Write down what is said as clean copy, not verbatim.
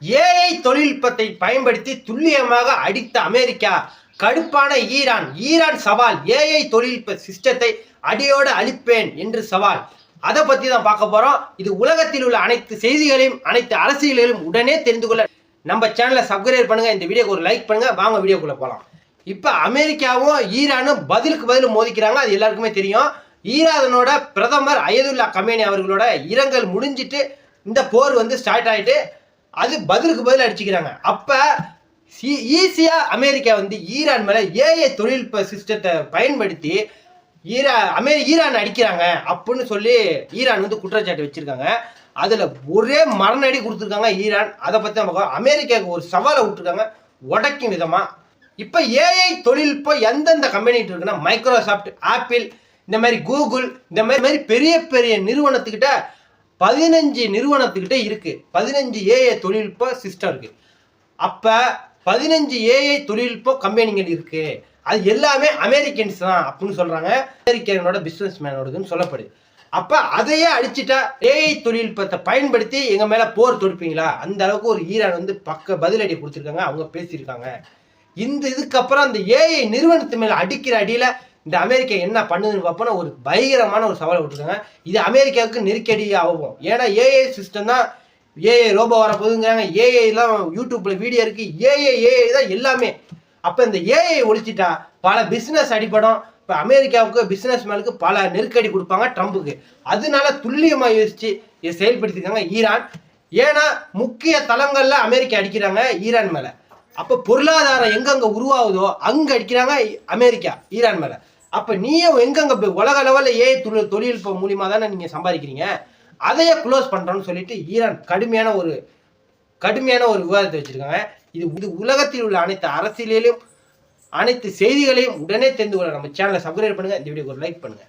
AI தொழில்நுட்பத்தை பயன்படுத்தி துல்லியமாக அடித்த அமெரிக்கா, கடுப்பான ஈரான் சவால், ஏஐ தொழில்நுட்ப சிஸ்டத்தை அடியோடு அழிப்பேன் என்று சவால். அதை பத்தி தான் பார்க்க போறோம். இது உலகத்தில் உள்ள அனைத்து செய்திகளையும், அனைத்து அரசியல்களையும் உடனே தெரிந்து கொள்ள நம்ம சேனலை சப்ஸ்கிரைப் பண்ணுங்க. இந்த வீடியோக்கு ஒரு லைக் பண்ணுங்க. வாங்க வீடியோக்குள்ள போலாம். இப்ப அமெரிக்காவும் ஈரானும் பதிலுக்கு பதில் மோதிக்கிறாங்க. அது எல்லாருக்குமே தெரியும். ஈரானோட பிரதமர் அயதுல்லா கமேனி அவர்களோட இரங்கல் முடிஞ்சிட்டு இந்த போர் ஸ்டார்ட் ஆயிட்டு அது பதிலுக்கு பதில் அடிச்சுக்கிறாங்க. அப்ப ஈஸியா அமெரிக்கா ஈரான் மேல ஏஐ தொழில்நுட்ப சிஸ்டத்தை பயன்படுத்தி ஈரான் அடிக்கிறாங்க அப்படின்னு சொல்லி ஈரான் குற்றச்சாட்டு வச்சிருக்காங்க. அதுல ஒரே மரணடி கொடுத்துருக்காங்க ஈரான். அதை பத்தி நம்ம அமெரிக்காவுக்கு ஒரு சவாலை விட்டுருக்காங்க உடைக்கும் விதமா. இப்ப ஏஐ தொழில்நுட்பம் எந்தெந்த கம்பெனிட்டு இருக்குன்னா, மைக்ரோசாஃப்ட், ஆப்பிள், இந்த மாதிரி கூகுள், இந்த மாதிரி பெரிய பெரிய நிறுவனத்துக்கிட்ட 15 நிறுவனத்துக்கிட்ட இருக்கு. 15 ஏஐ தொழில்நுட்ப சிஸ்டம் இருக்கு. அப்ப 15 ஏஐ தொழில்நுட்ப கம்பெனிகள் இருக்கு. அது எல்லாமே அமெரிக்கன்ஸ் தான் அப்படின்னு சொல்றாங்க. அமெரிக்கனோட பிசினஸ் மேனோடதுன்னு சொல்லப்படுது. அப்ப அதையே அடிச்சுட்டா ஏஐ தொழில்நுட்பத்தை பயன்படுத்தி எங்க மேல போர் தொடுப்பீங்களா? அந்த அளவுக்கு ஒரு ஈரான் பதிலடி கொடுத்துருக்காங்க. அவங்க பேசியிருக்காங்க. இதுக்கப்புறம் அந்த ஏஐ நிறுவனத்து மேல அடிக்கிற அடியில இந்த அமெரிக்கா என்ன பண்ணுதுன்னு பார்ப்போம்னா, ஒரு பயங்கரமான ஒரு சவாலை விட்டுருக்காங்க. இது அமெரிக்காவுக்கு நெருக்கடி ஆகும். ஏன்னா ஏஐ சிஸ்டம் தான், ஏஐ ரோபோ வர போகுதுங்கிறாங்க. ஏஐ எல்லாம் யூடியூப்ல வீடியோ இருக்கு. ஏஐ தான் எல்லாமே. அப்ப இந்த ஏஐ ஒழிச்சிட்டா பல பிசினஸ் அடிப்படும். இப்ப அமெரிக்காவுக்கு பிசினஸ் மேலுக்கு பல நெருக்கடி கொடுப்பாங்க ட்ரம்புக்கு. அதனால துல்லியமா யோசிச்சு இதை செயல்படுத்திருக்காங்க ஈரான். ஏன்னா முக்கிய தளங்கள்ல அமெரிக்கா அடிக்கிறாங்க ஈரான் மேல. அப்ப பொருளாதாரம் எங்கெங்க உருவாகுதோ அங்க அடிக்கிறாங்க அமெரிக்கா ஈரான் மேல. அப்ப நீயும் எங்கெங்க உலக லெவல்ல ஏஐ தொழில்நுட்பம் மூலியமா தானே நீங்க சம்பாதிக்கிறீங்க, அதையே க்ளோஸ் பண்றோம்னு சொல்லிட்டு ஈரான் கடுமையான ஒரு விவாதத்தை வச்சிருக்காங்க. இது உலகத்தில் உள்ள அனைத்து அரசியலிலும், அனைத்து செய்திகளையும் உடனே தெரிந்து கொள்ள நம்ம சேனலை சப்ஸ்கிரைப் பண்ணுங்க. இந்த வீடியோக்கு ஒரு லைக் பண்ணுங்க.